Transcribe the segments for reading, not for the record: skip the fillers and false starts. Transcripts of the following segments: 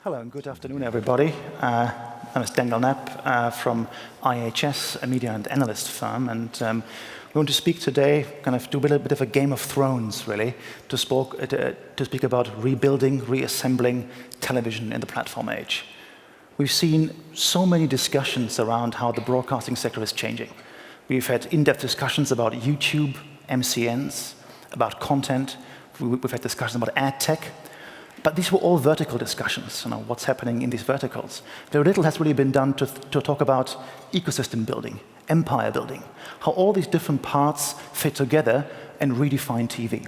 Hello and good afternoon, everybody. My name is Knapp from IHS, a media and analyst firm, and we want to speak today, kind of do a little bit of a Game of Thrones, really, to speak about rebuilding, reassembling television in the platform age. We've seen so many discussions around how the broadcasting sector is changing. We've had in-depth discussions about YouTube, MCNs, about content. We've had discussions about ad tech. But these were all vertical discussions, what's happening in these verticals. Very little has really been done to talk about ecosystem building, empire building, how all these different parts fit together and redefine TV.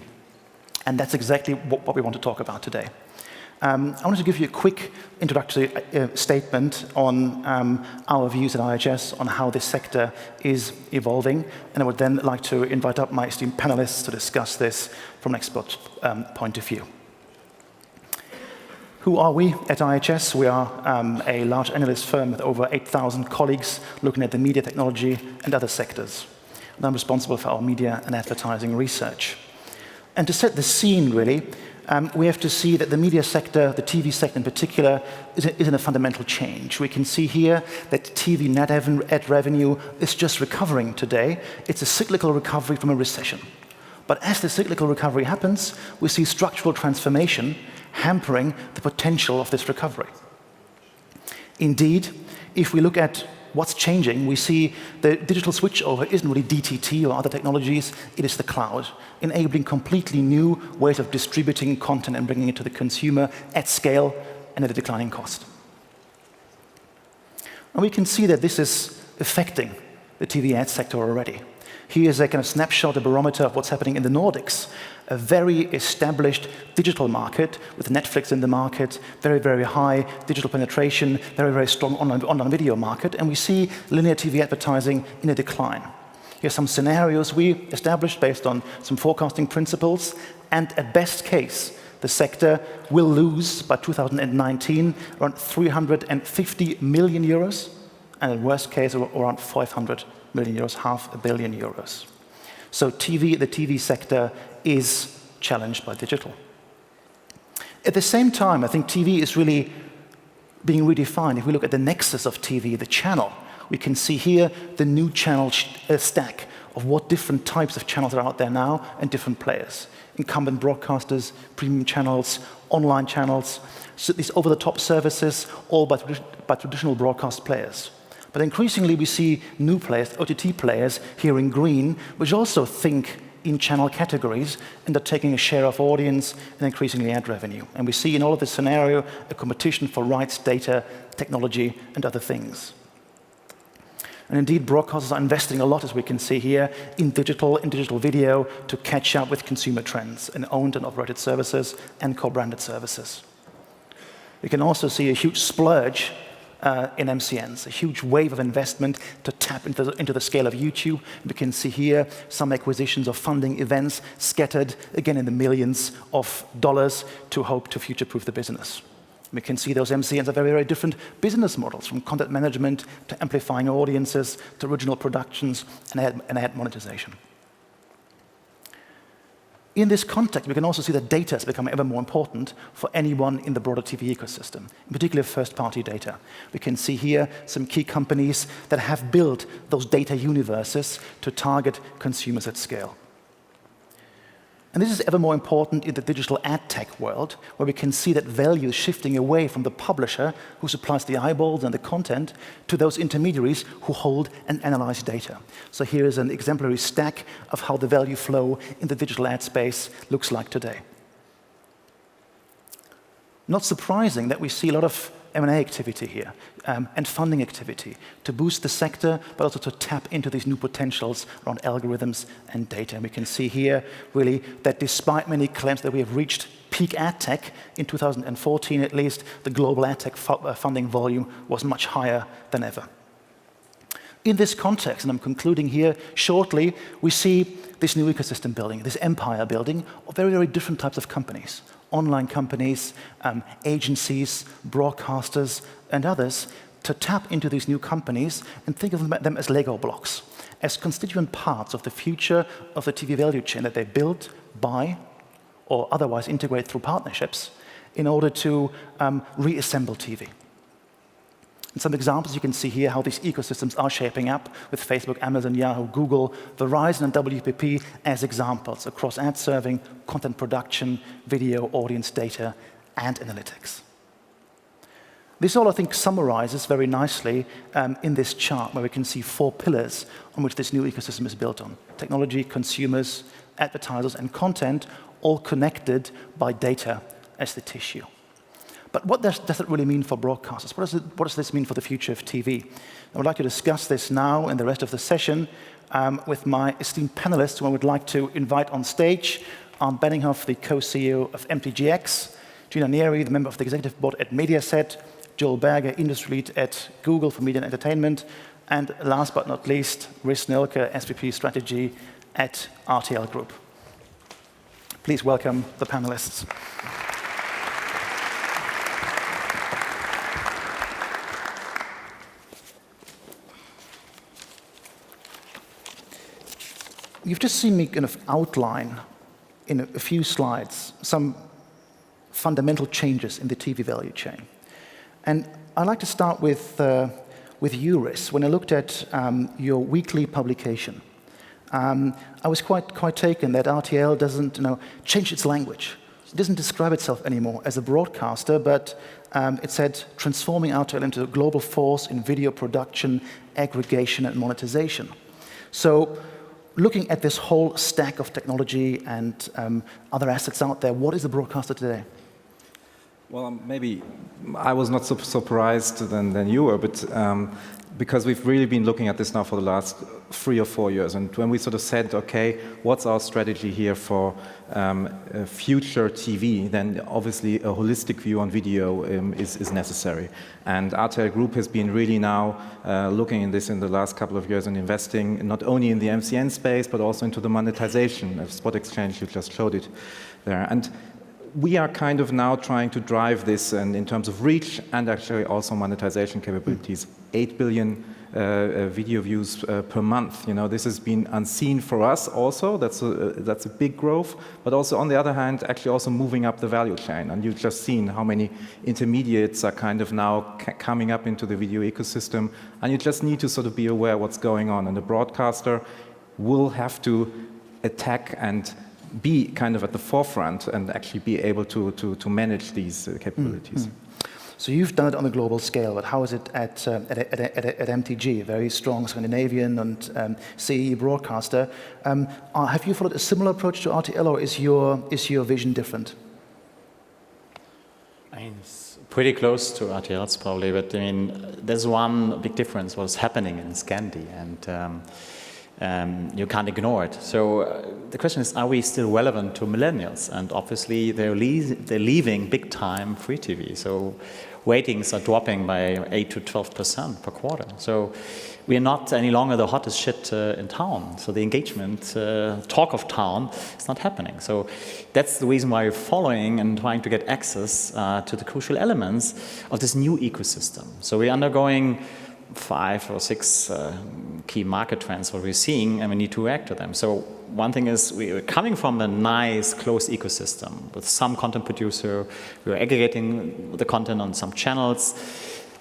And that's exactly what we want to talk about today. I wanted to give you a quick introductory statement on our views at IHS on how this sector is evolving, and I would then like to invite up my esteemed panelists to discuss this from an expert point of view. Who are we at IHS? We are a large analyst firm with over 8,000 colleagues looking at the media technology and other sectors. And I'm responsible for our media and advertising research. And to set the scene, really, we have to see that the media sector, the TV sector in particular, is in a fundamental change. We can see here that TV net ad revenue is just recovering today. It's a cyclical recovery from a recession. But as the cyclical recovery happens, we see structural transformation hampering the potential of this recovery. Indeed, if we look at what's changing, we see the digital switchover isn't really DTT or other technologies, it is the cloud, enabling completely new ways of distributing content and bringing it to the consumer at scale and at a declining cost. And we can see that this is affecting the TV ad sector already. Here's a kind of snapshot, a barometer of what's happening in the Nordics, a very established digital market with Netflix in the market, very, very high digital penetration, very, very strong online video market, and we see linear TV advertising in a decline. Here's some scenarios we established based on some forecasting principles, and at best case, the sector will lose by 2019 around 350 million euros, and at worst case, around 500 million euros, €500 million. So the TV sector is challenged by digital. At the same time, I think TV is really being redefined. If we look at the nexus of TV, the channel, we can see here the new channel stack of what different types of channels are out there now and different players. Incumbent broadcasters, premium channels, online channels, so these over-the-top services, all by traditional broadcast players. But increasingly, we see new players, OTT players, here in green, which also think in channel categories and are taking a share of audience and increasingly ad revenue. And we see in all of this scenario a competition for rights, data, technology, and other things. And indeed, broadcasters are investing a lot, as we can see here, in digital video to catch up with consumer trends in owned and operated services and co-branded services. We can also see a huge splurge in MCNs, a huge wave of investment to tap into the scale of YouTube. We can see here some acquisitions of funding events scattered, again, in the millions of dollars to hope to future-proof the business. We can see those MCNs are very, very different business models, from content management to amplifying audiences to original productions and ad monetization. In this context, we can also see that data is becoming ever more important for anyone in the broader TV ecosystem, in particular first-party data. We can see here some key companies that have built those data universes to target consumers at scale. And this is ever more important in the digital ad tech world, where we can see that value is shifting away from the publisher who supplies the eyeballs and the content to those intermediaries who hold and analyze data. So here is an exemplary stack of how the value flow in the digital ad space looks like today. Not surprising that we see a lot of M&A activity here and funding activity to boost the sector, but also to tap into these new potentials around algorithms and data. And we can see here, really, that despite many claims that we have reached peak ad tech, in 2014 at least, the global ad tech funding volume was much higher than ever. In this context, and I'm concluding here shortly, we see this new ecosystem building, this empire building of very, very different types of companies. Online companies, agencies, broadcasters, and others to tap into these new companies and think of them as Lego blocks, as constituent parts of the future of the TV value chain that they build, buy, or otherwise integrate through partnerships, in order to reassemble TV. And some examples you can see here how these ecosystems are shaping up with Facebook, Amazon, Yahoo, Google, Verizon, and WPP as examples across ad serving, content production, video, audience data, and analytics. This all, I think, summarizes very nicely in this chart where we can see 4 pillars on which this new ecosystem is built on. Technology, consumers, advertisers, and content, all connected by data as the tissue. But what does it really mean for broadcasters? What does this mean for the future of TV? I would like to discuss this now and the rest of the session with my esteemed panelists, who I would like to invite on stage. Arnd Benninghoff, the co-CEO of MTGx, Gina Nieri, the member of the executive board at Mediaset, Joel Berger, industry lead at Google for media and entertainment, and last but not least, Rhys Nölke, SVP strategy at RTL Group. Please welcome the panelists. You've just seen me kind of outline in a few slides some fundamental changes in the TV value chain. And I'd like to start with you, Rhys. When I looked at your weekly publication, I was quite taken that RTL doesn't change its language. It doesn't describe itself anymore as a broadcaster, but it said transforming RTL into a global force in video production, aggregation, and monetization. So, looking at this whole stack of technology and other assets out there, what is a broadcaster today? Well, maybe I was not so surprised than you were, but because we've really been looking at this now for the last 3 or 4 years. And when we sort of said, okay, what's our strategy here for future TV, then obviously a holistic view on video is necessary. And RTL Group has been really now looking in this in the last couple of years and investing not only in the MCN space, but also into the monetization of Spot Exchange. You just showed it there. And we are kind of now trying to drive this and in terms of reach and actually also monetization capabilities. 8 billion video views per month. You know, this has been unseen for us also. That's a big growth. But also on the other hand, actually also moving up the value chain. And you've just seen how many intermediates are kind of now coming up into the video ecosystem. And you just need to sort of be aware what's going on. And the broadcaster will have to attack and be kind of at the forefront and actually be able to manage these capabilities. So you've done it on a global scale, but how is it at MTG, a very strong Scandinavian and CE broadcaster? Have you followed a similar approach to RTL, or is your vision different? I mean, it's pretty close to RTL's probably, but I mean, there's one big difference what's happening in Scandi, and you can't ignore it. So the question is, are we still relevant to millennials? And obviously they're leaving big time free TV. So ratings are dropping by 8 to 12% per quarter. So we are not any longer the hottest shit in town. So the engagement, talk of town, is not happening. So that's the reason why we're following and trying to get access to the crucial elements of this new ecosystem. So we're undergoing 5 or 6 key market trends what we're seeing, and we need to react to them. So one thing is we're coming from a nice closed ecosystem with some content producer. We're aggregating the content on some channels,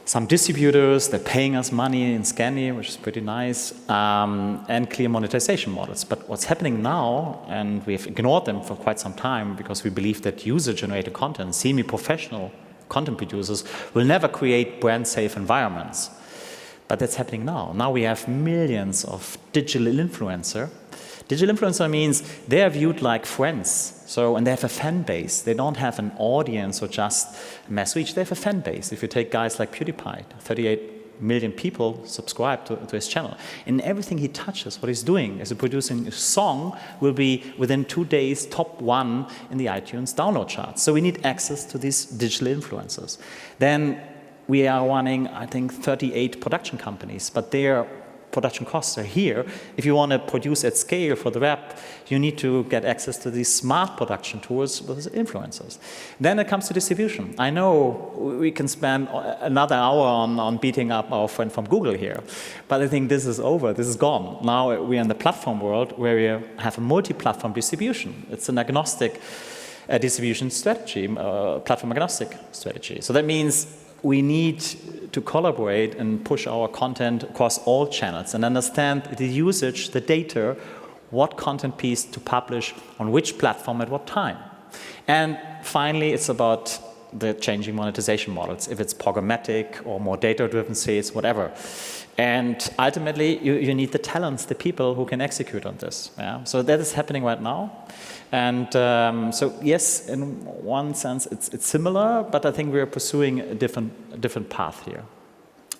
some distributors, they're paying us money in Scandi, which is pretty nice, and clear monetization models. But what's happening now, and we've ignored them for quite some time because we believe that user-generated content, semi-professional content producers, will never create brand-safe environments. But that's happening now. Now we have millions of digital influencer. Digital influencer means they are viewed like friends. So, and they have a fan base. They don't have an audience or just mass reach. They have a fan base. If you take guys like PewDiePie, 38 million people subscribe to his channel. And everything he touches, what he's doing as producing a song, will be within 2 days top 1 in the iTunes download charts. So we need access to these digital influencers. Then we are running, I think, 38 production companies, but their production costs are here. If you want to produce at scale for the web, you need to get access to these smart production tools with influencers. Then it comes to distribution. I know we can spend another hour on beating up our friend from Google here, but I think this is over, this is gone. Now we're in the platform world where we have a multi-platform distribution. It's an agnostic a distribution strategy, platform agnostic strategy. So that means we need to collaborate and push our content across all channels and understand the usage, the data, what content piece to publish on which platform at what time. And finally, it's about the changing monetization models, if it's programmatic or more data-driven sales, whatever. And ultimately, you need the talents, the people who can execute on this. Yeah? So that is happening right now. And so yes, in one sense, it's similar, but I think we are pursuing a different path here.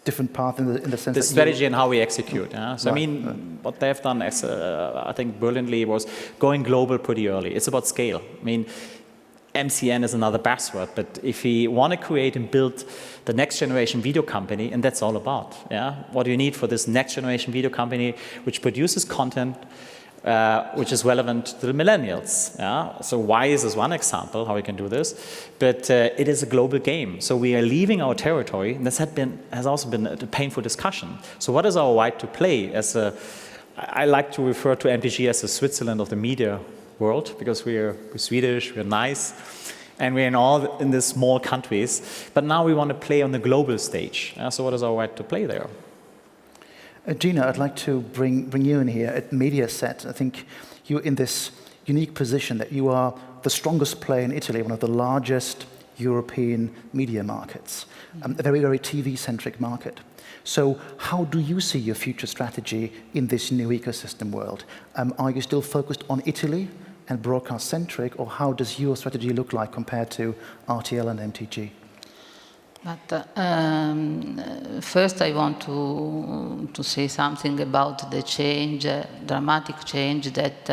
Different path in the sense the that strategy and how we execute. Yeah? So right, I mean, what they've done, I think brilliantly, was going global pretty early. It's about scale. I mean, MCN is another buzzword, but if we want to create and build the next generation video company, and that's all about, yeah? What do you need for this next generation video company which produces content which is relevant to the millennials? Yeah? So Wise is one example how we can do this, but it is a global game. So we are leaving our territory, and this has also been a painful discussion. So what is our right to play? I like to refer to MTG as the Switzerland of the media world, because we're Swedish, we're nice, and we're in these small countries. But now we want to play on the global stage. So what is our right to play there? Gina, I'd like to bring you in here at Mediaset. I think you're in this unique position that you are the strongest player in Italy, one of the largest European media markets, a very, very TV-centric market. So how do you see your future strategy in this new ecosystem world? Are you still focused on Italy and broadcast-centric, or how does your strategy look like compared to RTL and MTG? But first I want to say something about the change, dramatic change that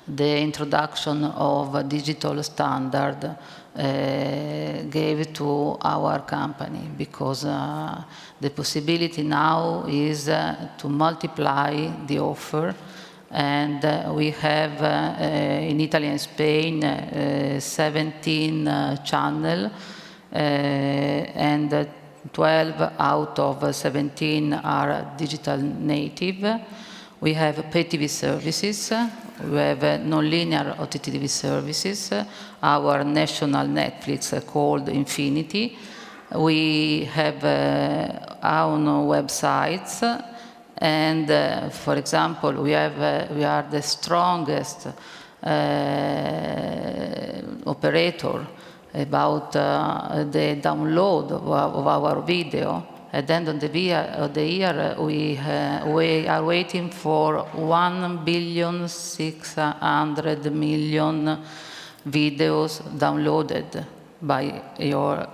the introduction of a digital standard gave to our company, because the possibility now is to multiply the offer, and we have in Italy and Spain 17 channels, and 12 out of 17 are digital native. We have pay TV services, we have non-linear OTT TV services, our national Netflix called Infinity. We have our own websites, and for example, we are the strongest operator about the download of our video. At the end of the year, we are waiting for 1,600,000,000 videos downloaded by our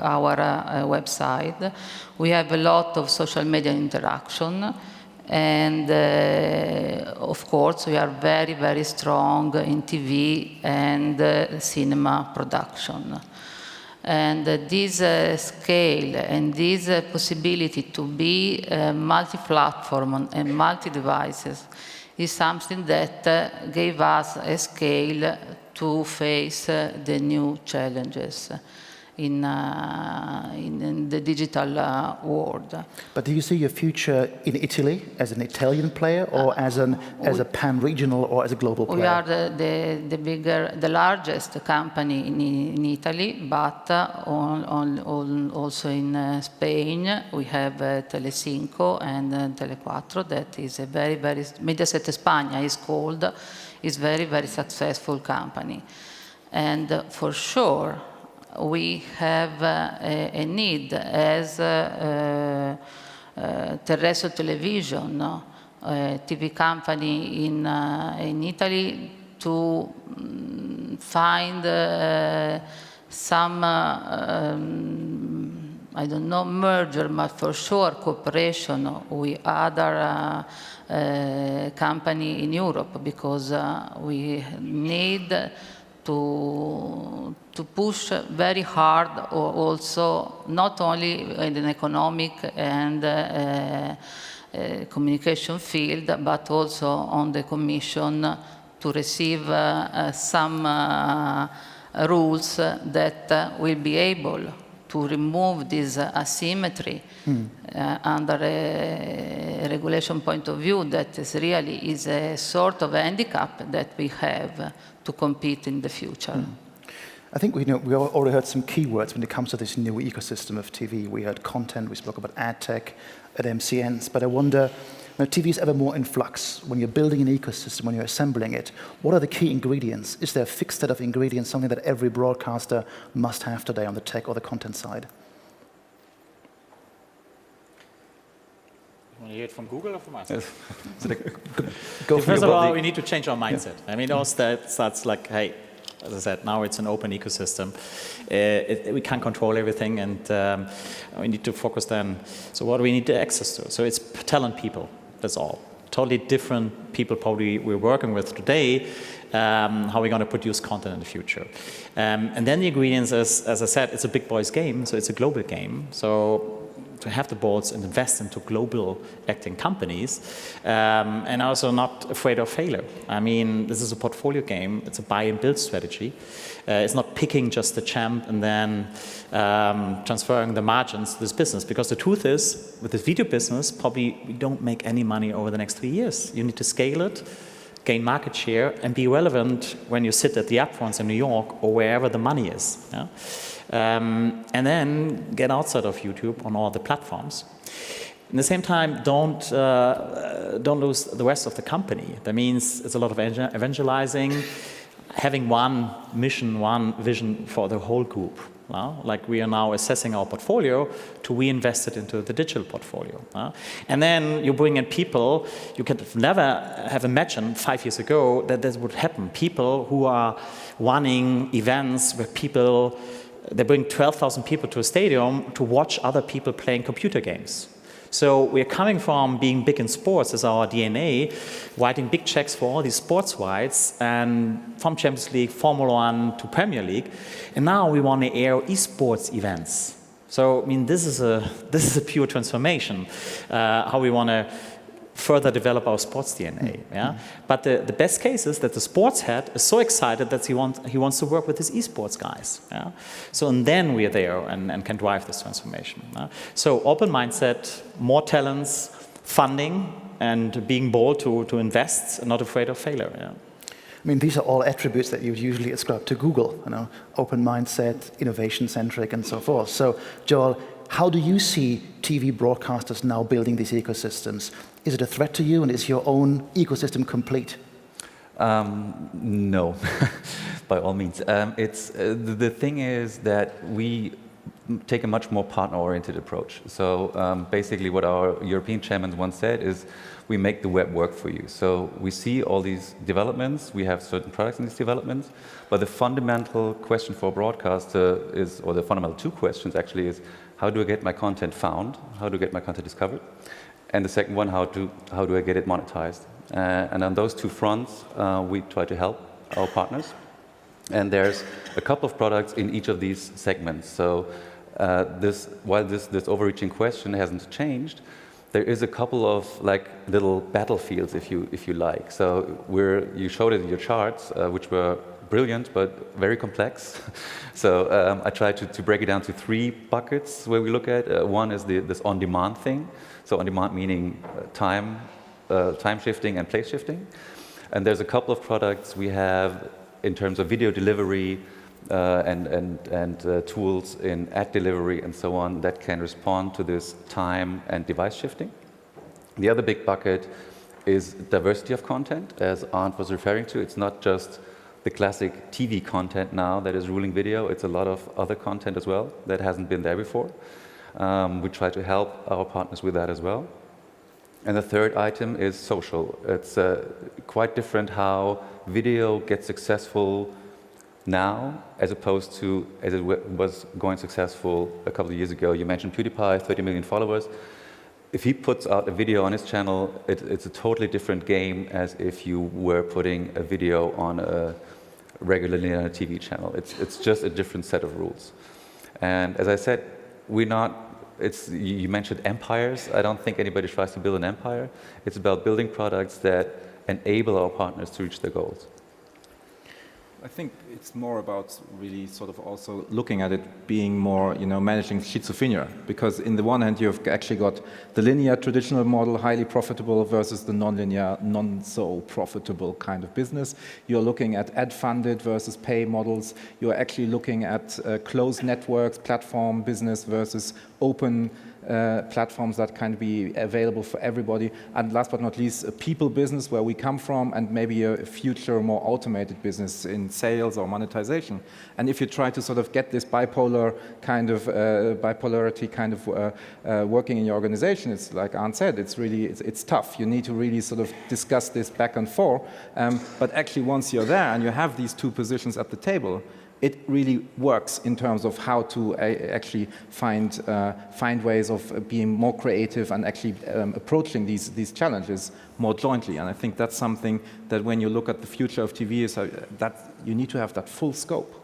website. We have a lot of social media interaction, and of course, we are very, very strong in TV and cinema production. And this scale and this possibility to be multi-platform and multi-devices is something that gave us a scale to face the new challenges in the digital world. But do you see your future in Italy as an Italian player, or as a pan-regional, or as a global player? We are the largest company in Italy, but also in Spain we have Telecinco and Telequattro. That is a very, very Mediaset España is called, is very, very successful company, and for sure we have a need as terrestrial television TV company in Italy to find some I don't know, merger, but for sure cooperation with other company in Europe, because we need to push very hard, also not only in an economic and communication field, but also on the Commission to receive some rules that will be able to remove this asymmetry under a regulation point of view that is really a sort of handicap that we have to compete in the future. I think we already heard some keywords when it comes to this new ecosystem of TV. We heard content, we spoke about ad tech at MCNs, but I wonder, TV is ever more in flux. When you're building an ecosystem, when you're assembling it, what are the key ingredients? Is there a fixed set of ingredients, something that every broadcaster must have today on the tech or the content side? You want to hear it from Google or from us? First of all, we need to change our mindset. I mean, all starts like, hey, as I said, now it's an open ecosystem. We can't control everything, and we need to focus then. So what do we need to access to? So it's talent people, that's all. Totally different people probably we're working with today, how we're going to produce content in the future. And then the ingredients, as I said, it's a big boys game, so it's a global game. So to have the boards and invest into global acting companies, and also not afraid of failure. I mean, this is a portfolio game. It's a buy and build strategy. It's not picking just the champ and then transferring the margins to this business. Because the truth is, with this video business, probably we don't make any money over the next 3 years. You need to scale it, gain market share, and be relevant when you sit at the upfronts in New York or wherever the money is. Yeah? And then get outside of YouTube on all the platforms. At the same time, don't lose the rest of the company. That means it's a lot of evangelizing, having one mission, one vision for the whole group. Like we are now assessing our portfolio to reinvest it into the digital portfolio. And then you bring in people, you could never have imagined 5 years ago that this would happen. People who are running events where people, they bring 12,000 people to a stadium to watch other people playing computer games. So we're coming from being big in sports as our DNA, writing big checks for all these sports rights, and from Champions League, Formula One to Premier League, and now we want to air esports events. So I mean, this is a pure transformation, how we want to further develop our sports DNA. Yeah? But the best case is that the sports head is so excited that he wants to work with his esports guys. Yeah? So and then we're there and can drive this transformation. So open mindset, more talents, funding, and being bold to invest, and not afraid of failure. Yeah? I mean, these are all attributes that you usually ascribe to Google, open mindset, innovation-centric, and so forth. So, Joel, how do you see TV broadcasters now building these ecosystems? Is it a threat to you, and is your own ecosystem complete? No, by all means. The thing is that we take a much more partner-oriented approach. So basically what our European chairman once said is, we make the web work for you. So we see all these developments, we have certain products in these developments, but the fundamental question for a broadcaster is, or the fundamental two questions actually is, how do I get my content found? How do I get my content discovered? And the second one, how do I get it monetized? And on those two fronts, we try to help our partners. And there's a couple of products in each of these segments. So while this overreaching question hasn't changed, there is a couple of little battlefields, if you like. So you showed it in your charts, which were brilliant but very complex. So I tried to break it down to 3 buckets where we look at. One is this on-demand thing. So on-demand meaning time shifting and place shifting. And there's a couple of products we have in terms of video delivery and tools in ad delivery and so on that can respond to this time and device shifting. The other big bucket is diversity of content, as Arnd was referring to. It's not just the classic TV content now that is ruling video. It's a lot of other content as well that hasn't been there before. We try to help our partners with that as well. And the third item is social. It's quite different how video gets successful now as opposed to as it was going successful a couple of years ago. You mentioned PewDiePie, 30 million followers. If he puts out a video on his channel, it's a totally different game as if you were putting a video on a regular linear TV channel. It's just a different set of rules. And as I said, you mentioned empires. I don't think anybody tries to build an empire. It's about building products that enable our partners to reach their goals. I think it's more about really sort of also looking at it being more, managing schizophrenia. Because in the one hand, you've actually got the linear traditional model, highly profitable, versus the non-linear, non-so profitable kind of business. You're looking at ad-funded versus pay models. You're actually looking at closed networks, platform business versus open platforms that can be available for everybody. And last but not least, a people business where we come from, and maybe a future more automated business in sales or monetization. And if you try to sort of get this bipolarity kind of working in your organization, it's like Arnd said, it's tough. You need to really sort of discuss this back and forth. But actually, once you're there and you have these two positions at the table, it really works in terms of how to actually find ways of being more creative and actually approaching these challenges more jointly. And I think that's something that when you look at the future of TV, is that you need to have that full scope.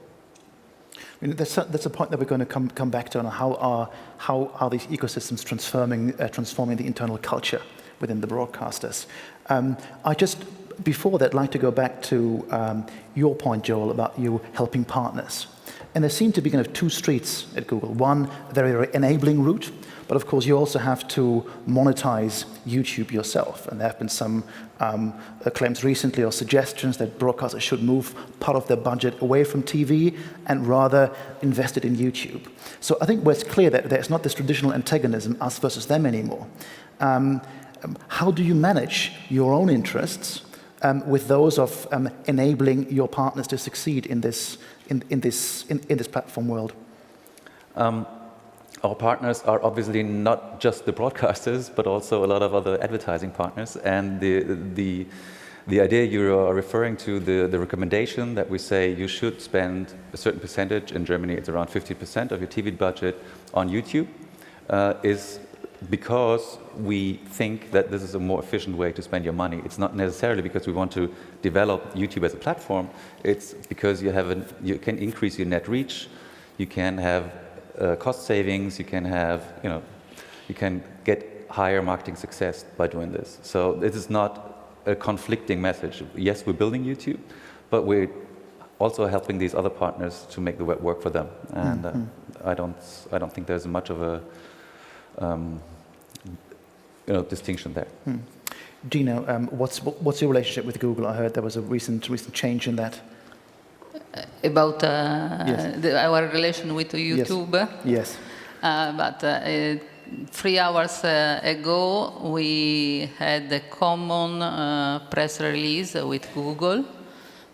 I mean, that's a point that we're going to come back to, on how are these ecosystems transforming the internal culture within the broadcasters. Before that, I'd like to go back to your point, Joel, about you helping partners. And there seem to be kind of two streets at Google. One, a very enabling route, but of course you also have to monetize YouTube yourself. And there have been some claims recently, or suggestions, that broadcasters should move part of their budget away from TV and rather invest it in YouTube. So I think where it's clear that there's not this traditional antagonism, us versus them, anymore. How do you manage your own interests with those of enabling your partners to succeed in this platform world? Our partners are obviously not just the broadcasters, but also a lot of other advertising partners. And the idea you are referring to, the recommendation that we say you should spend a certain percentage, in Germany it's around 50% of your TV budget on YouTube, is because we think that this is a more efficient way to spend your money. It's not necessarily because we want to develop YouTube as a platform. It's because you can increase your net reach, you can have cost savings, you can get higher marketing success by doing this. So this is not a conflicting message. Yes, we're building YouTube, but we're also helping these other partners to make the web work for them. And I don't think there's much of a distinction there. Gina, what's your relationship with Google? I heard there was a recent change in that. About Yes. our relation with YouTube. Yes. But 3 hours ago, we had a common press release with Google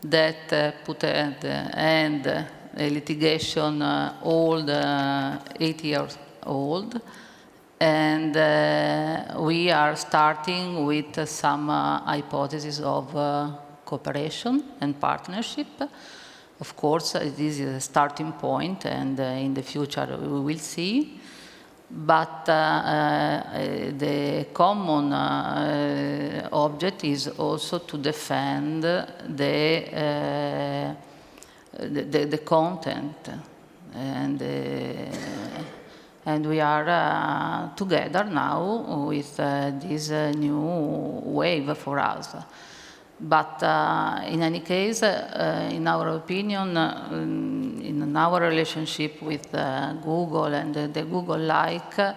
that put at the end a litigation old, 8 years old. And we are starting with some hypotheses of cooperation and partnership. Of course, this is a starting point, and in the future we will see. But the common object is also to defend the content, and we are together now with this new wave for us. But in any case, in our opinion, in our relationship with Google and the Google-like,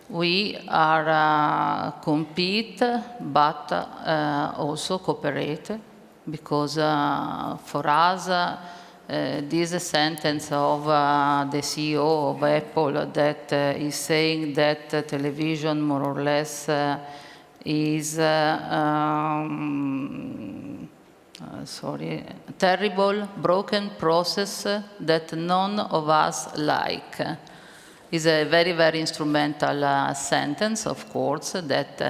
we are compete, but also cooperate, because for us, this sentence of the CEO of Apple that is saying that television more or less is terrible, broken process that none of us like. Is a very, very instrumental sentence, of course, that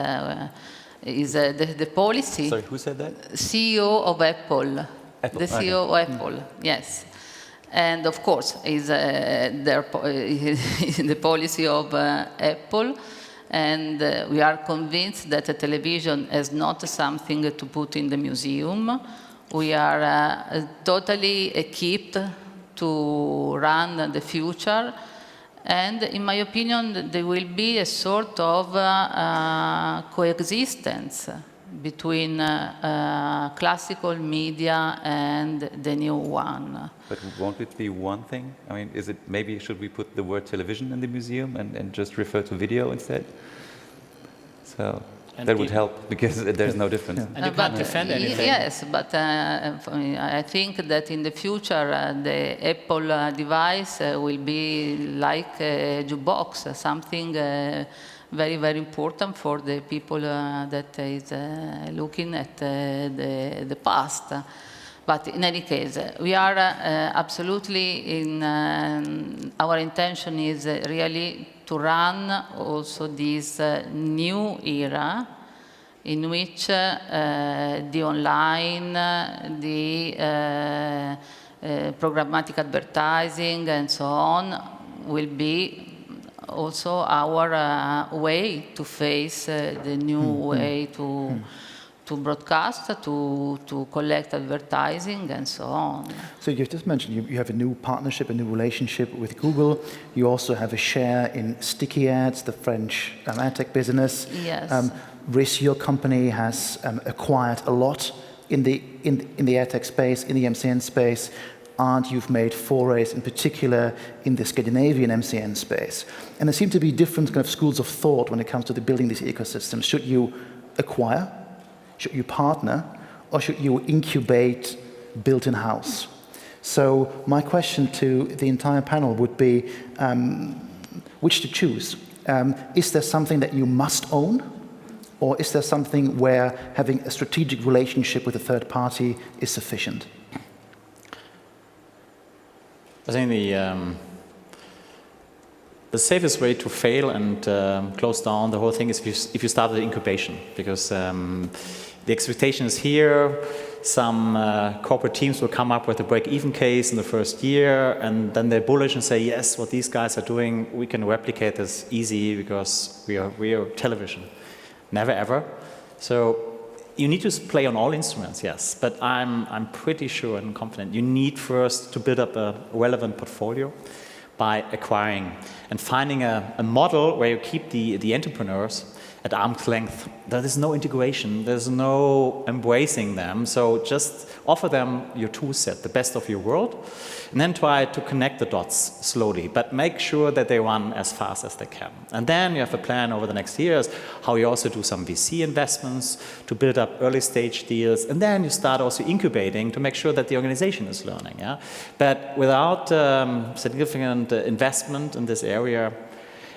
is the policy. Sorry, who said that? CEO of Apple. Apple. The CEO of Apple, yes. And of course, is the policy of Apple. And we are convinced that a television is not something to put in the museum. We are totally equipped to run the future. And in my opinion, there will be a sort of coexistence between classical media and the new one. But won't it be one thing? I mean, is it maybe should we put the word television in the museum and just refer to video instead? So And that would help because there's no difference. And you can't defend anything. Yes, but I think that in the future the Apple device will be like a jukebox, something very, very important for the people that is looking at the past. But in any case, we are absolutely in, our intention is really to run also this new era in which the online, the programmatic advertising and so on will be also our way to face the new way to broadcast, to collect advertising and so on. So you've just mentioned you have a new partnership, a new relationship with Google. You also have a share in Sticky Ads, the French ad tech business. Yes. Rhys, your company has acquired a lot in the ad tech space, in the MCN space. Arnd, you've made forays in particular in the Scandinavian MCN space. And there seem to be different kind of schools of thought when it comes to building these ecosystems. Should you acquire? Should you partner? Or should you incubate, build in-house? So my question to the entire panel would be, which to choose? Is there something that you must own? Or is there something where having a strategic relationship with a third party is sufficient? I think the safest way to fail and close down the whole thing is if you start with incubation, because the expectation is here. Some corporate teams will come up with a break-even case in the first year, and then they're bullish and say, yes, what these guys are doing, we can replicate this easy because we are television. Never ever. So you need to play on all instruments, yes, but I'm pretty sure and confident you need first to build up a relevant portfolio by acquiring and finding a model where you keep the entrepreneurs at arm's length. There is no integration, there's no embracing them, so just offer them your tool set, the best of your world, and then try to connect the dots slowly, but make sure that they run as fast as they can. And then you have a plan over the next years how you also do some VC investments to build up early stage deals, and then you start also incubating to make sure that the organization is learning. Yeah? But without significant investment in this area,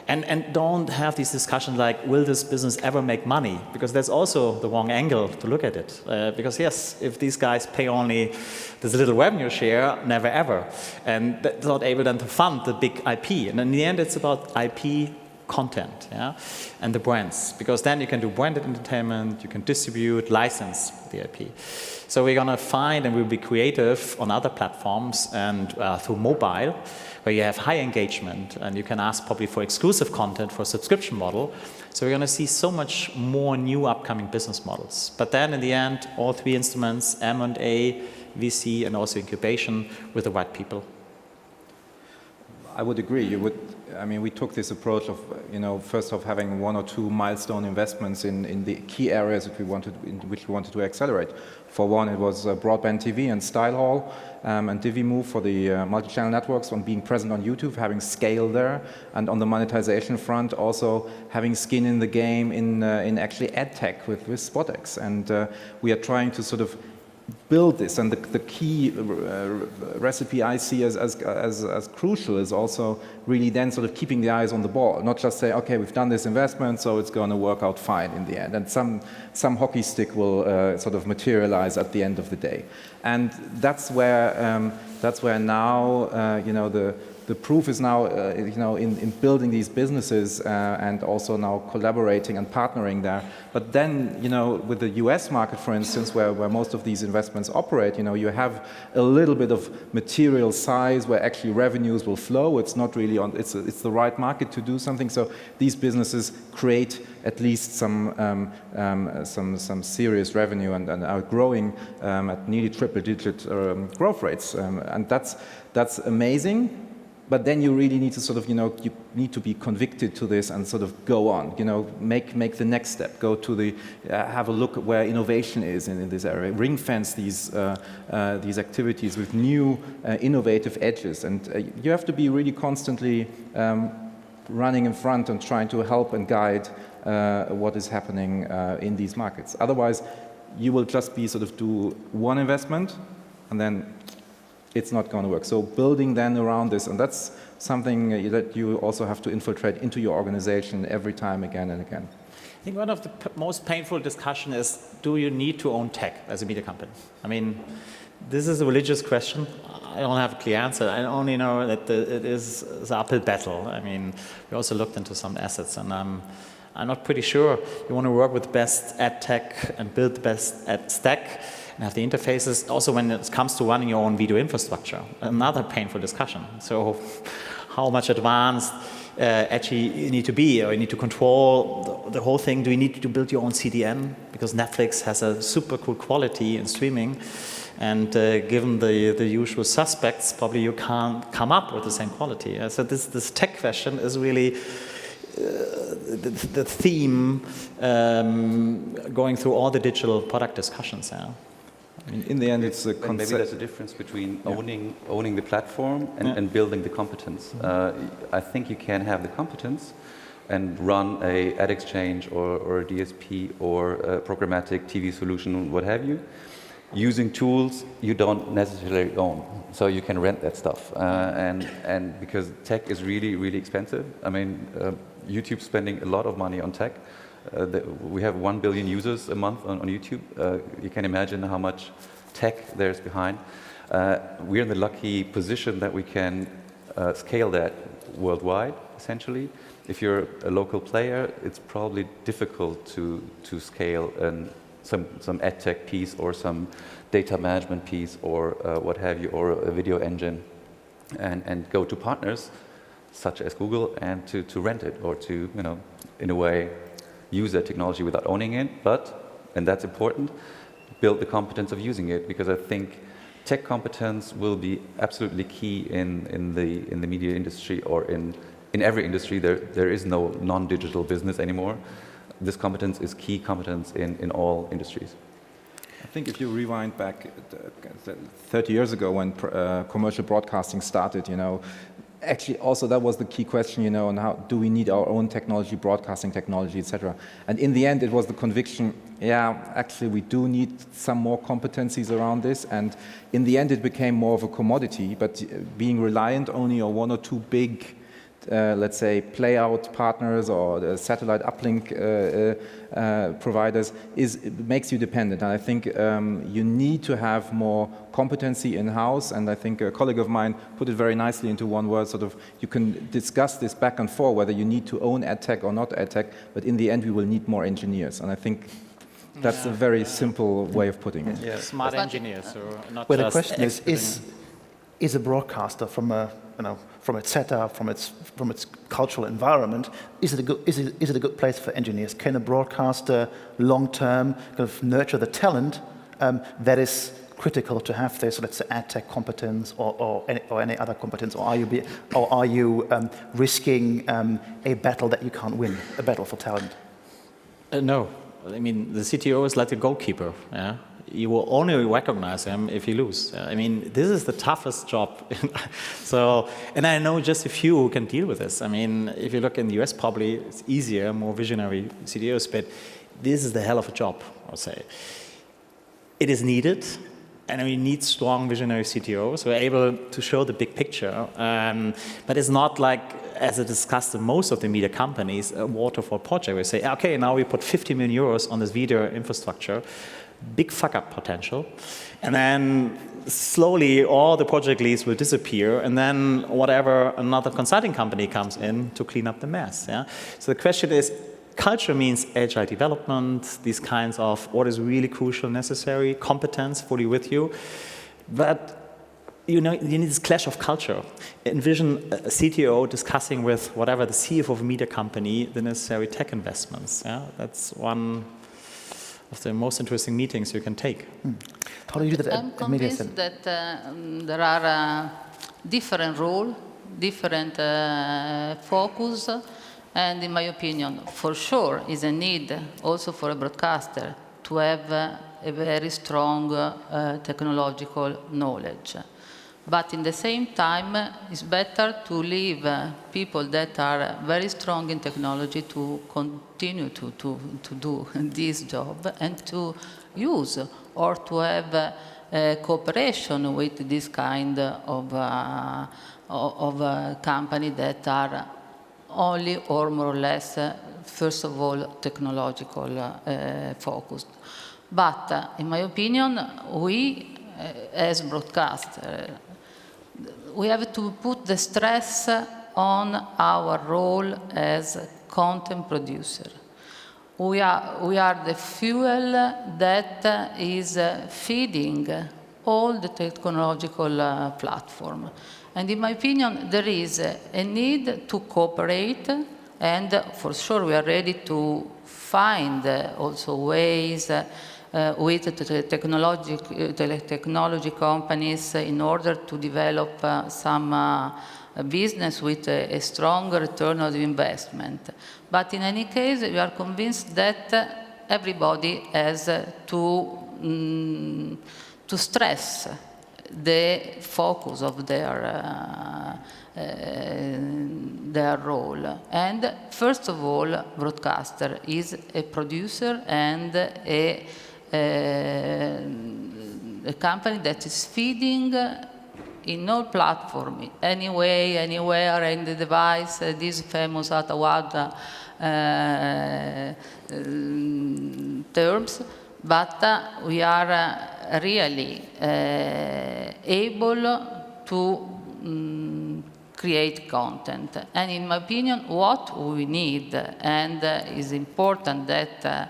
and don't have these discussions like, will this business ever make money? Because that's also the wrong angle to look at it. Because yes, if these guys pay only this little revenue share, never ever. And that's not able then to fund the big IP. And in the end, it's about IP content, yeah, and the brands. Because then you can do branded entertainment, you can distribute, license the IP. So we're going to find and we'll be creative on other platforms and through mobile, where you have high engagement and you can ask probably for exclusive content for a subscription model. So we're going to see so much more new upcoming business models. But then in the end, all three instruments, M&A, VC, and also incubation with the right people. I would agree. I mean, we took this approach of, first of having one or two milestone investments in the key areas that which we wanted to accelerate. For one, it was broadband TV and Style Hall, and DiviMove for the multi-channel networks on being present on YouTube, having scale there, and on the monetization front, also having skin in the game in actually ad tech with SpotX. And we are trying to sort of build this, and the key recipe I see as crucial is also really then sort of keeping the eyes on the ball, not just say, okay, we've done this investment, so it's going to work out fine in the end, and some hockey stick will sort of materialize at the end of the day, and that's where now the proof is now in building these businesses and also now collaborating and partnering there. But then with the US market, for instance, where most of these investments operate, you have a little bit of material size where actually revenues will flow. It's not really it's the right market to do something. So these businesses create at least some serious revenue and are growing at nearly triple-digit growth rates, and that's amazing. But then you really need to sort of, you need to be convicted to this and sort of go on, make the next step, go to the, have a look at where innovation is in this area, ring fence these activities with new innovative edges. And you have to be really constantly running in front and trying to help and guide what is happening in these markets. Otherwise, you will just be sort of do one investment and then it's not going to work. So building then around this, and that's something that you also have to infiltrate into your organization every time, again and again. I think one of the most painful discussion is, do you need to own tech as a media company? I mean, this is a religious question. I don't have a clear answer. I only know that it is an uphill battle. I mean, we also looked into some assets, and I'm not pretty sure you want to work with the best ad tech and build the best ad stack and have the interfaces. Also, when it comes to running your own video infrastructure, another painful discussion. So, how much advanced actually you need to be, or you need to control the whole thing? Do you need to build your own CDN? Because Netflix has a super cool quality in streaming, and given the usual suspects, probably you can't come up with the same quality. So this tech question is really the theme going through all the digital product discussions. Yeah. I mean, in the end, it's a concept. Maybe there's a difference between owning the platform and building the competence. I think you can have the competence and run a ad exchange or a DSP or a programmatic TV solution, what have you, using tools you don't necessarily own. So you can rent that stuff. And because tech is really, really expensive. I mean, YouTube's spending a lot of money on tech. We have 1 billion users a month on YouTube. You can imagine how much tech there's behind. We're in the lucky position that we can scale that worldwide, essentially. If you're a local player, it's probably difficult to scale some ad tech piece or some data management piece or what have you, or a video engine, and go to partners such as Google and to rent it, or to, in a way, use that technology without owning it, but, and that's important, build the competence of using it, because I think tech competence will be absolutely key in the media industry, or in every industry. There is no non-digital business anymore. This competence is key competence in all industries. I think if you rewind back 30 years ago when commercial broadcasting started, actually, also that was the key question, on how do we need our own technology, broadcasting technology, etc. And in the end, it was the conviction, actually we do need some more competencies around this. And in the end, it became more of a commodity, but being reliant only on one or two big, let's say, play-out partners or the satellite uplink providers makes you dependent. And I think you need to have more competency in-house. And I think a colleague of mine put it very nicely into one word, sort of, you can discuss this back and forth, whether you need to own ad tech or not ad tech, but in the end, we will need more engineers. And I think that's a very simple way of putting it. Yeah. Smart engineers, so not well, just the question is a broadcaster from its setup, from its cultural environment, is it a good place for engineers? Can a broadcaster long-term kind of nurture the talent that is critical to have this, let's say, ad tech competence or any other competence, or are you risking a battle that you can't win, a battle for talent? No, I mean the CTO is like a goalkeeper. Yeah. You will only recognize him if you lose. I mean, this is the toughest job. So, and I know just a few who can deal with this. I mean, if you look in the US, probably it's easier, more visionary CTOs, but this is the hell of a job, I would say. It is needed, and we need strong visionary CTOs who are able to show the big picture. But it's not like, as I discussed in most of the media companies, a waterfall project. We say, okay, now we put 50 million euros on this video infrastructure, big fuck-up potential, and then slowly all the project leads will disappear, and then whatever another consulting company comes in to clean up the mess. Yeah? So the question is, culture means agile development, these kinds of what is really crucial, necessary, competence, fully with you, but you need this clash of culture. Envision a CTO discussing with whatever the CFO of a media company the necessary tech investments. Yeah? That's one of the most interesting meetings you can take. How do you do that I'm convinced that there are different roles different focus, and in my opinion, for sure, is a need also for a broadcaster to have a very strong technological knowledge. But in the same time, it's better to leave people that are very strong in technology to continue to do this job and to use or to have cooperation with this kind of company that are only or more or less, first of all, technological focused. But in my opinion, we as broadcasters, we have to put the stress on our role as content producer. We are the fuel that is feeding all the technological platform. And in my opinion, there is a need to cooperate, and for sure we are ready to find also ways with the technology companies in order to develop some business with a strong return on investment. But in any case, we are convinced that everybody has to stress the focus of their role. And first of all, broadcaster is a producer and a company that is feeding in all platforms, anyway, anywhere, in the device, this famous Atawada terms, but we are really able to create content. And in my opinion, what we need, and is important that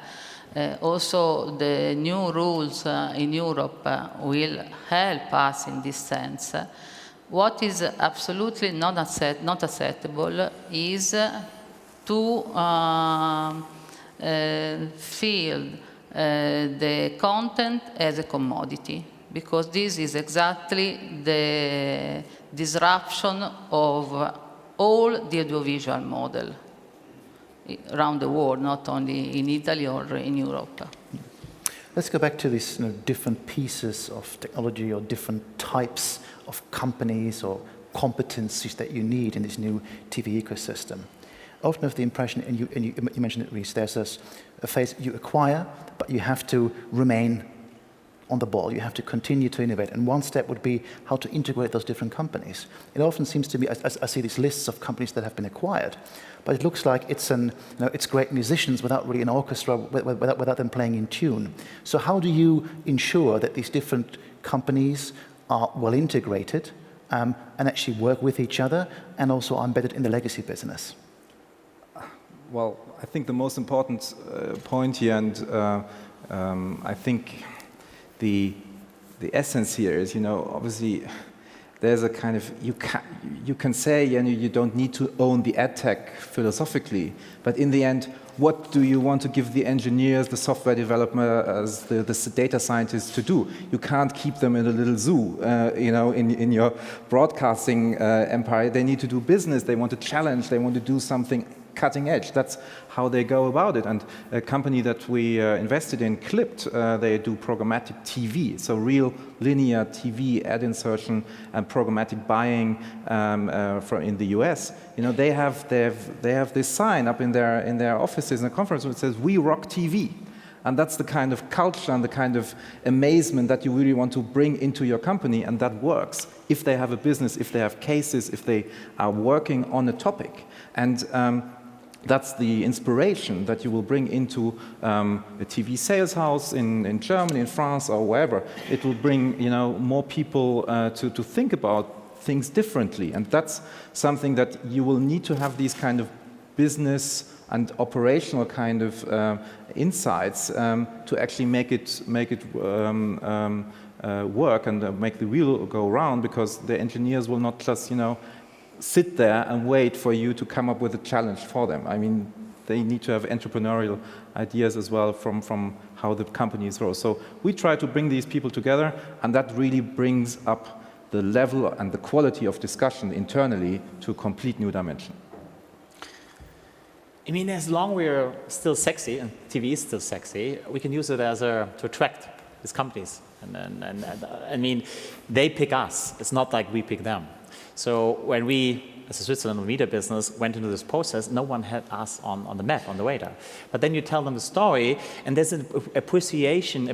also the new rules in Europe will help us in this sense. What is absolutely not acceptable is to feel the content as a commodity, because this is exactly the disruption of all the audiovisual model around the world, not only in Italy or in Europe. Let's go back to these different pieces of technology or different types of companies or competencies that you need in this new TV ecosystem. I often have the impression, and you mentioned it, Rhys, there's a phase you acquire, but you have to remain on the ball. You have to continue to innovate. And one step would be how to integrate those different companies. It often seems to me, I see these lists of companies that have been acquired, but it looks like it's great musicians without really an orchestra, without them playing in tune. So how do you ensure that these different companies are well integrated and actually work with each other and also are embedded in the legacy business? Well, I think the most important point here, and I think the essence here is, obviously there's a kind of, you can say, you don't need to own the ad tech philosophically, but in the end, what do you want to give the engineers, the software developers, the data scientists to do? You can't keep them in a little zoo, in your broadcasting empire. They need to do business, they want to challenge, they want to do something cutting edge. That's how they go about it. And a company that we invested in, Clipped, they do programmatic TV, so real linear TV ad insertion and programmatic buying in the US. They have this sign up in their offices in a conference room that says, "We rock TV." And that's the kind of culture and the kind of amazement that you really want to bring into your company, and that works if they have a business, if they have cases, if they are working on a topic. And that's the inspiration that you will bring into a TV sales house in Germany, in France, or wherever. It will bring more people to think about things differently, and that's something that you will need to have these kind of business and operational kind of insights to actually make it work and make the wheel go round, because the engineers will not just sit there and wait for you to come up with a challenge for them. I mean, they need to have entrepreneurial ideas as well from how the companies grow. So we try to bring these people together, and that really brings up the level and the quality of discussion internally to a complete new dimension. I mean, as long as we're still sexy, and TV is still sexy, we can use it as to attract these companies. And I mean, they pick us. It's not like we pick them. So when we, as a Switzerland media business, went into this process, no one had us on the map, on the radar. But then you tell them the story, and there's an appreciation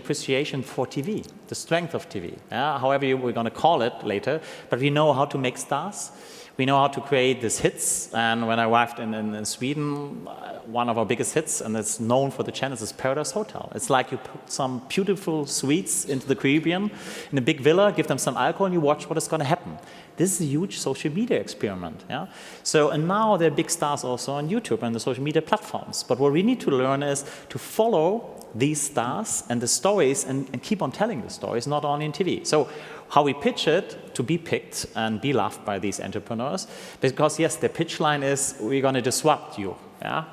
for TV, the strength of TV. However we're going to call it later, but we know how to make stars. We know how to create these hits, and when I arrived in Sweden, one of our biggest hits, and it's known for the channels, is Paradise Hotel. It's like you put some beautiful suites into the Caribbean, in a big villa, give them some alcohol, and you watch what is going to happen. This is a huge social media experiment. Yeah? So, and now there are big stars also on YouTube and the social media platforms. But what we need to learn is to follow these stars and the stories and keep on telling the stories, not only in TV. So how we pitch it to be picked and be loved by these entrepreneurs, because yes, the pitch line is, we're going to disrupt you. Yeah?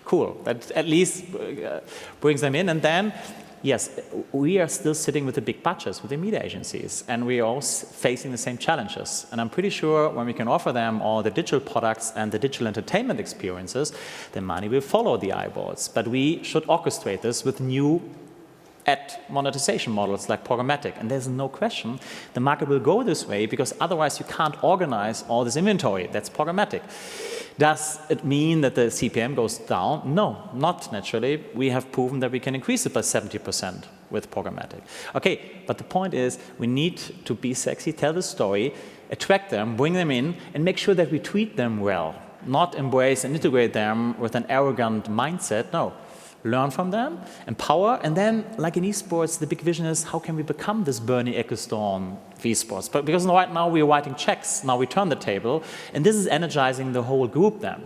Cool. That at least brings them in. And then, yes, we are still sitting with the big budgets, with the media agencies, and we are all facing the same challenges. And I'm pretty sure when we can offer them all the digital products and the digital entertainment experiences, the money will follow the eyeballs. But we should orchestrate this with new ad monetization models like programmatic. And there's no question the market will go this way, because otherwise you can't organize all this inventory. That's programmatic. Does it mean that the CPM goes down? No, not naturally. We have proven that we can increase it by 70% with programmatic. Okay, but the point is we need to be sexy, tell the story, attract them, bring them in, and make sure that we treat them well, not embrace and integrate them with an arrogant mindset. No. Learn from them, empower, and then, like in esports, the big vision is how can we become this Bernie Ecclestone of esports? But because right now we're writing checks, now we turn the table, and this is energizing the whole group then.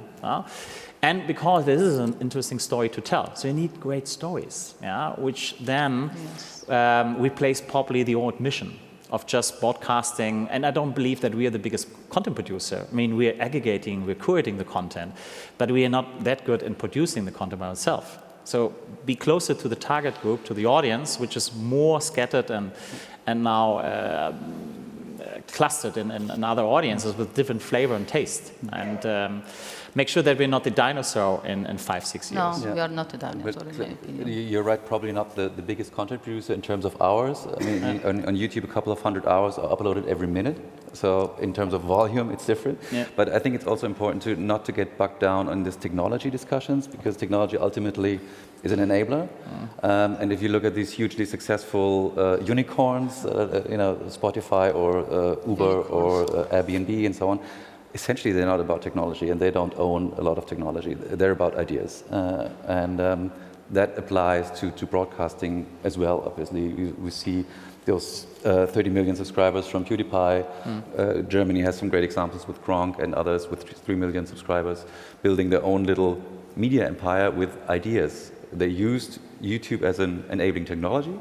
And because this is an interesting story to tell, so you need great stories, which then replace properly the old mission of just broadcasting. And I don't believe that we are the biggest content producer. I mean, we are aggregating, we're curating the content, but we are not that good in producing the content by ourselves. So be closer to the target group, to the audience, which is more scattered and now clustered in other audiences with different flavor and taste. And make sure that we're not the dinosaur in 5, 6 years. No, we are not a dinosaur, in my opinion. You're right, probably not the biggest content producer in terms of hours. I mean, on YouTube, a couple of hundred hours are uploaded every minute. So in terms of volume, it's different. Yeah. But I think it's also important not to get bogged down on this technology discussions, because technology ultimately is an enabler. And if you look at these hugely successful unicorns, Spotify or Uber or Airbnb and so on, essentially they're not about technology, and they don't own a lot of technology. They're about ideas. And that applies to broadcasting as well, obviously. We see those 30 million subscribers from PewDiePie. Germany has some great examples with Gronk and others with 3 million subscribers, building their own little media empire with ideas. They used YouTube as an enabling technology,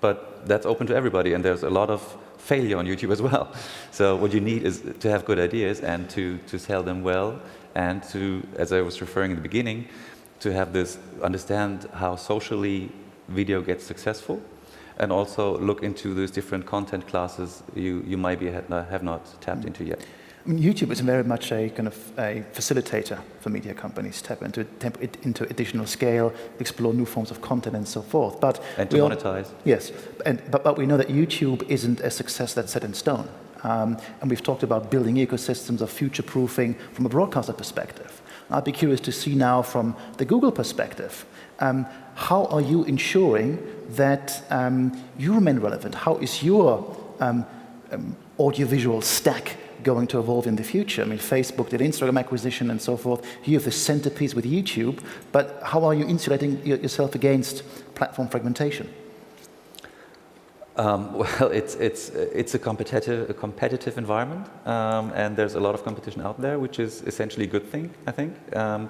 but that's open to everybody, and there's a lot of failure on YouTube as well. So what you need is to have good ideas and to sell them well, and to, as I was referring in the beginning, to have this, understand how socially video gets successful, and also look into those different content classes you might have not tapped into yet. I mean, YouTube is very much a kind of a facilitator for media companies to tap into additional scale, explore new forms of content, and so forth. But and to monetize. Yes, but we know that YouTube isn't a success that's set in stone. And we've talked about building ecosystems of future-proofing from a broadcaster perspective. I'd be curious to see now from the Google perspective, how are you ensuring that you remain relevant? How is your audiovisual stack going to evolve in the future? I mean, Facebook did Instagram acquisition and so forth. You have the centerpiece with YouTube, but how are you insulating yourself against platform fragmentation? Well, it's a competitive environment, and there's a lot of competition out there, which is essentially a good thing, I think. And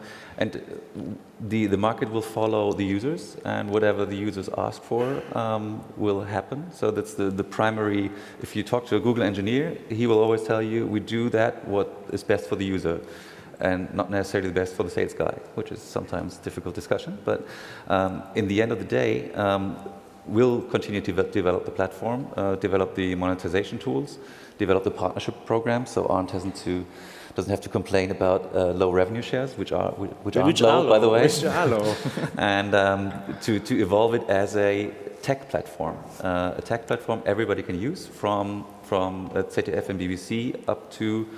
the market will follow the users, and whatever the users ask for will happen. So that's the primary. If you talk to a Google engineer, he will always tell you, we do that what is best for the user, and not necessarily the best for the sales guy, which is sometimes a difficult discussion. But in the end of the day, We'll continue to develop the platform, develop the monetization tools, develop the partnership program, so Arnd doesn't have to complain about low revenue shares, which are low, by the way. Which are low. And to evolve it as a tech platform. A tech platform everybody can use, from ZDF and BBC up to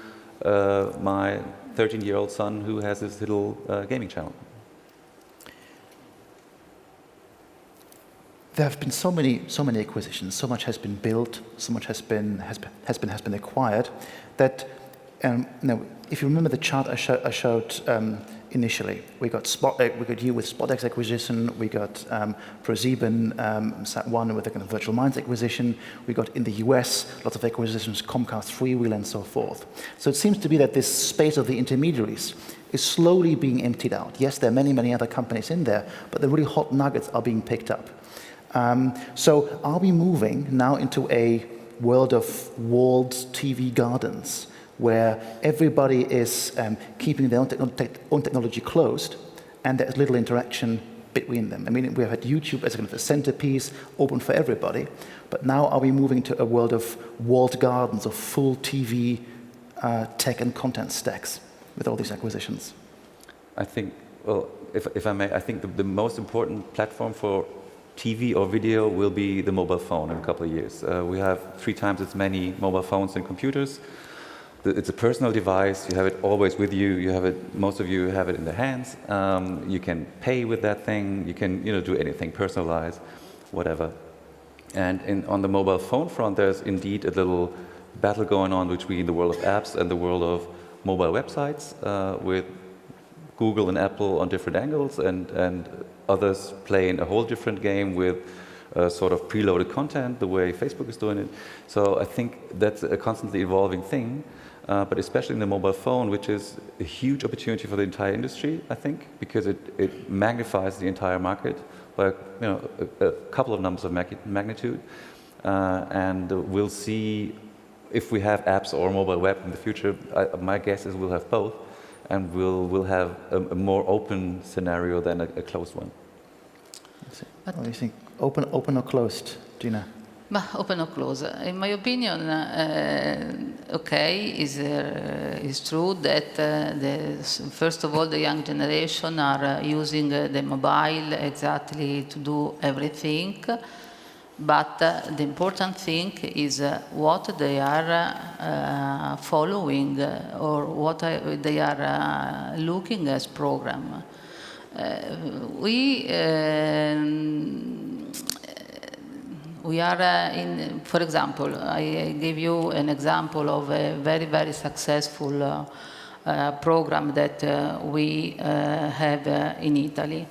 my 13-year-old son who has his little gaming channel. There have been so many acquisitions. So much has been built. So much has been acquired. That if you remember the chart I showed initially, we got you with SpotX acquisition. We got ProSieben, Sat1 with the kind of Virtual Minds acquisition. We got in the US lots of acquisitions, Comcast, Freewheel, and so forth. So it seems to be that this space of the intermediaries is slowly being emptied out. Yes, there are many other companies in there, but the really hot nuggets are being picked up. So are we moving now into a world of walled TV gardens where everybody is keeping their own technology closed and there's little interaction between them? I mean, we've had YouTube as a kind of a centerpiece, open for everybody, but now are we moving to a world of walled gardens, of full TV tech and content stacks with all these acquisitions? I think, well, if I may, I think the most important platform for TV or video will be the mobile phone in a couple of years. We have 3 times as many mobile phones than computers. It's a personal device. You have it always with you. You have it. Most of you have it in their hands. You can pay with that thing. You can, do anything, personalize, whatever. And on the mobile phone front, there's indeed a little battle going on between the world of apps and the world of mobile websites, with Google and Apple on different angles, and others playing a whole different game with sort of preloaded content, the way Facebook is doing it. So I think that's a constantly evolving thing, but especially in the mobile phone, which is a huge opportunity for the entire industry, I think, because it magnifies the entire market by a couple of numbers of magnitude. And we'll see if we have apps or mobile web in the future. My guess is we'll have both. And we'll have a more open scenario than a closed one. What do you think? Open or closed, Gina? Open or closed. In my opinion, is true that first of all the young generation are using the mobile exactly to do everything. But the important thing is what they are following or what they are looking as program. We are in, for example, I gave you an example of a very successful program that we have in Italy.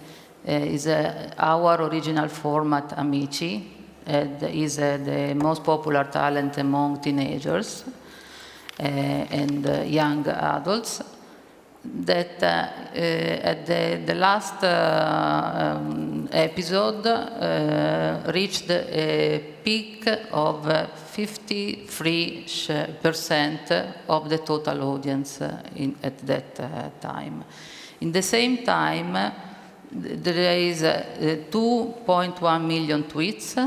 Is our original format Amici. Is the most popular talent among teenagers and young adults. That at the last episode reached a peak of 53% of the total audience at that time. In the same time, there is 2.1 million tweets,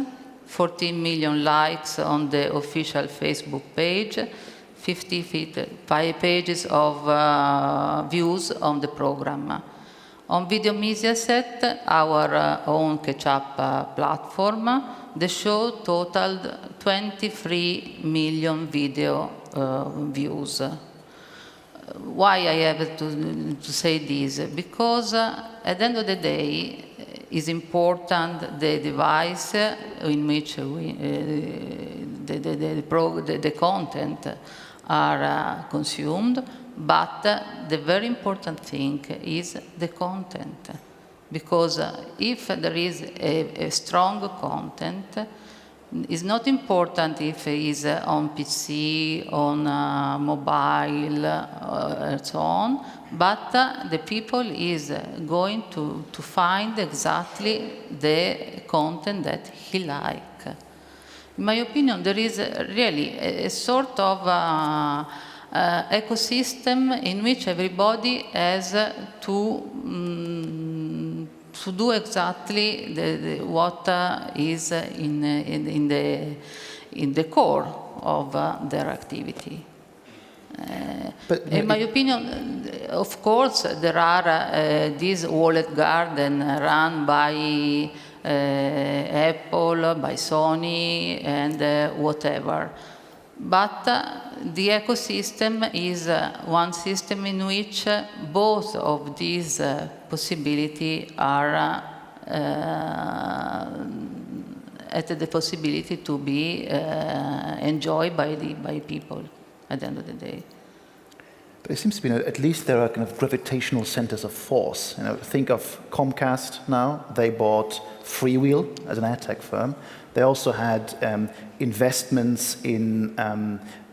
14 million likes on the official Facebook page, 55 pages of views on the program. On Video Mediaset, our own catch-up platform, the show totaled 23 million video views. Why I have to say this? Because at the end of the day, it's important the device in which the content are consumed, but the very important thing is the content. Because if there is a strong content, it's not important if it is on PC, on mobile, and so on, but the people is going to find exactly the content that he like. In my opinion, there is really a sort of ecosystem in which everybody has to to do exactly what is in the core of their activity. In my opinion, of course, there are these walled garden run by Apple, by Sony, and whatever. But the ecosystem is one system in which both of these possibilities are at the possibility to be enjoyed by people at the end of the day. But it seems to be, at least there are kind of gravitational centers of force. Think of Comcast now. They bought Freewheel as an ad tech firm. They also had investments in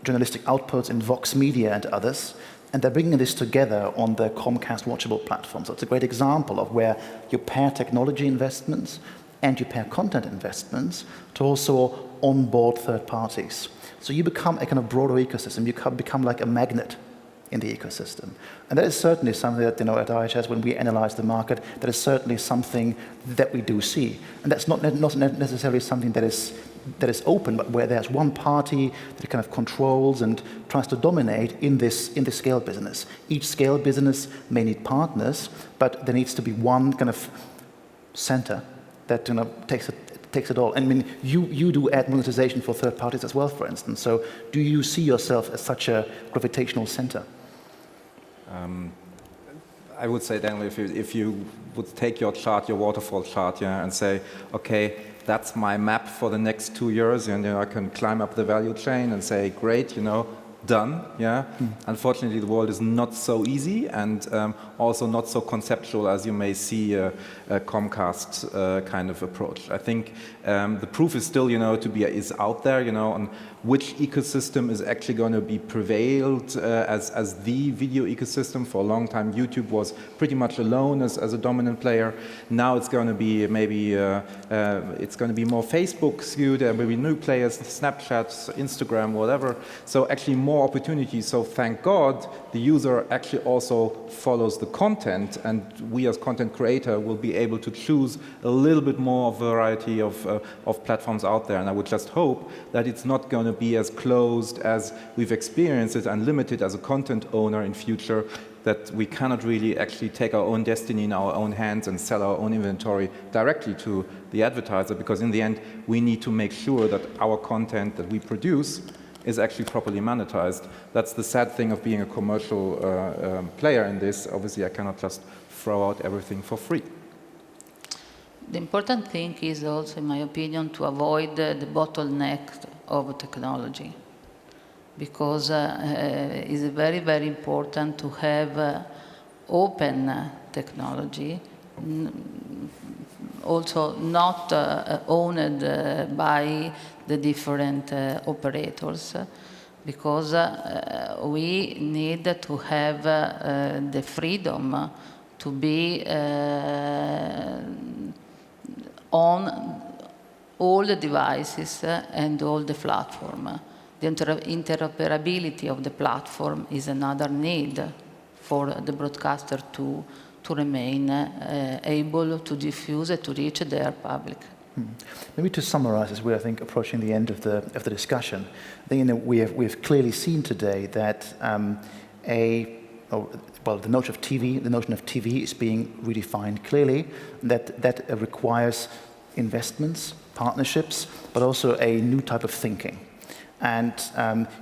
journalistic outputs in Vox Media and others. And they're bringing this together on the Comcast Watchable platform. So it's a great example of where you pair technology investments and you pair content investments to also onboard third parties. So you become a kind of broader ecosystem. You become like a magnet in the ecosystem. And that is certainly something that, at IHS, when we analyze the market, that is certainly something that we do see. And that's not necessarily something that is open, but where there's one party that kind of controls and tries to dominate in this scale business. Each scale business may need partners, but there needs to be one kind of center that takes it all. I mean, you do ad monetization for third parties as well, for instance. So do you see yourself as such a gravitational center? I would say, Daniel, if you would take your chart, your waterfall chart, and say, okay, that's my map for the next 2 years, and I can climb up the value chain and say, great, done. Unfortunately, the world is not so easy and also not so conceptual as you may see a Comcast kind of approach. I think the proof is still, is out there, on which ecosystem is actually going to be prevailed as the video ecosystem. For a long time, YouTube was pretty much alone as a dominant player. Now it's going to be maybe it's going to be more Facebook skewed. There will be new players, Snapchat, Instagram, whatever. So actually more opportunities. So thank God the user actually also follows the content, and we as content creator will be able to choose a little bit more variety of platforms out there. And I would just hope that it's not going to be as closed as we've experienced it and limited as a content owner in future, that we cannot really actually take our own destiny in our own hands and sell our own inventory directly to the advertiser, because in the end we need to make sure that our content that we produce is actually properly monetized. That's the sad thing of being a commercial player in this. Obviously I cannot just throw out everything for free. The important thing is also, in my opinion, to avoid the bottleneck of technology, because it's very, very important to have open technology, also not owned by the different operators, because we need to have the freedom to be on all the devices and all the platform. The interoperability of the platform is another need for the broadcaster to remain able to diffuse and to reach their public. Maybe to summarize, as we're, I think, approaching the end of the discussion, I think we have clearly seen today that the notion of TV is being redefined clearly, that requires investments, partnerships, but also a new type of thinking. And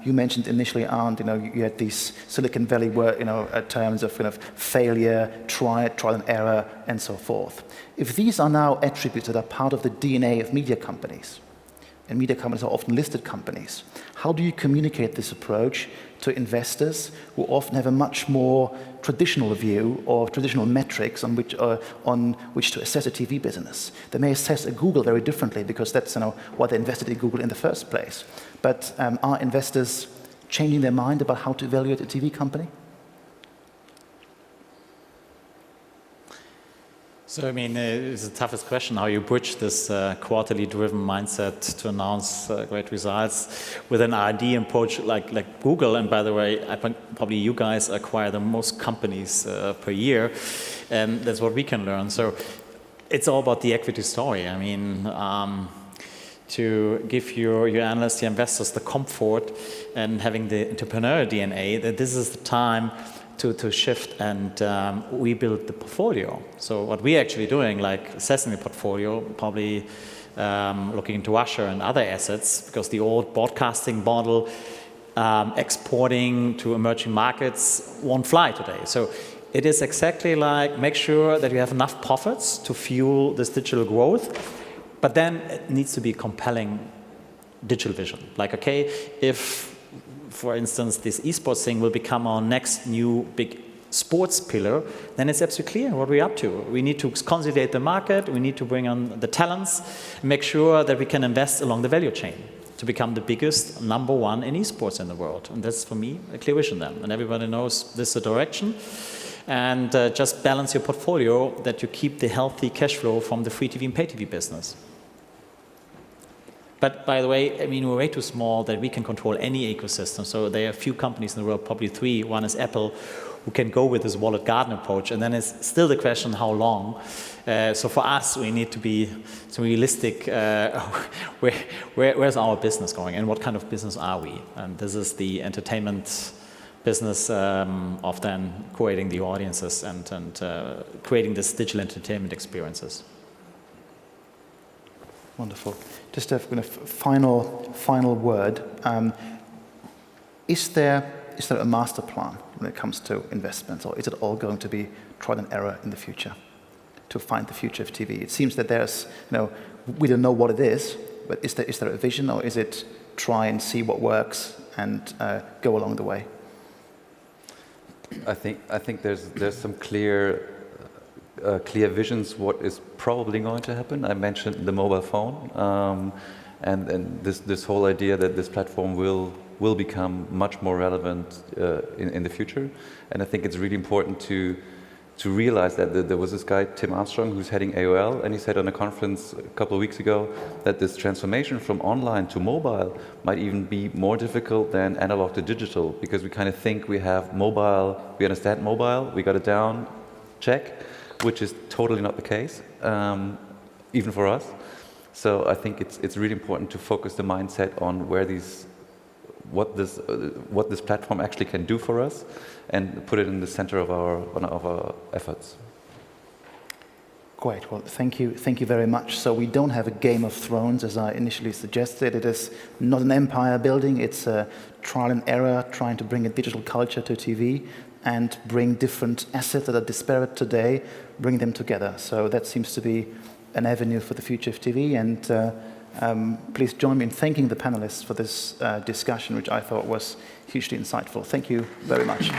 you mentioned initially, Arnd, you had these Silicon Valley terms of kind of failure, trial and error, and so forth. If these are now attributes that are part of the DNA of media companies, and media companies are often listed companies, how do you communicate this approach to investors who often have a much more traditional view or traditional metrics on which to assess a TV business? They may assess a Google very differently because that's why they invested in Google in the first place. But are investors changing their mind about how to evaluate a TV company? So, I mean, it's the toughest question, how you bridge this quarterly driven mindset to announce great results with an R&D approach like Google. And by the way, I think probably you guys acquire the most companies per year. And that's what we can learn. So it's all about the equity story. I mean, to give your analysts, your investors the comfort and having the entrepreneurial DNA that this is the time to shift and rebuild the portfolio. So what we're actually doing, like assessing the portfolio, probably looking into Russia and other assets, because the old broadcasting model, exporting to emerging markets won't fly today. So it is exactly like make sure that you have enough profits to fuel this digital growth, but then it needs to be compelling digital vision. Like, okay, if, for instance, this esports thing will become our next new big sports pillar, then it's absolutely clear what we're up to. We need to consolidate the market, we need to bring on the talents, make sure that we can invest along the value chain to become the biggest #1 in esports in the world. And that's, for me, a clear vision then. And everybody knows this is the direction. And just balance your portfolio that you keep the healthy cash flow from the free TV and pay TV business. But by the way, I mean, we're way too small that we can control any ecosystem. So there are a few companies in the world, probably 3. One is Apple, who can go with this walled garden approach. And then it's still the question, how long? So for us, we need to be realistic. Where's our business going? And what kind of business are we? And this is the entertainment business of then creating the audiences and creating this digital entertainment experiences. Wonderful. Just a kind of final word. Is there a master plan when it comes to investments, or is it all going to be trial and error in the future to find the future of TV? It seems that there's, we don't know what it is, but is there a vision, or is it try and see what works and go along the way? I think there's some clear visions what is probably going to happen. I mentioned the mobile phone, and this whole idea that this platform will become much more relevant in the future. And I think it's really important to realize that there was this guy, Tim Armstrong, who's heading AOL, and he said on a conference a couple of weeks ago that this transformation from online to mobile might even be more difficult than analog to digital, because we kind of think we have mobile, we understand mobile, we got it down, check, which is totally not the case, even for us. So I think it's really important to focus the mindset on what this platform actually can do for us, and put it in the center of our efforts. Great. Well, thank you very much. So we don't have a Game of Thrones, as I initially suggested. It is not an empire building. It's a trial and error, trying to bring a digital culture to TV and bring different assets that are disparate today, bring them together. So that seems to be an avenue for the future of TV. And please join me in thanking the panelists for this discussion, which I thought was hugely insightful. Thank you very much.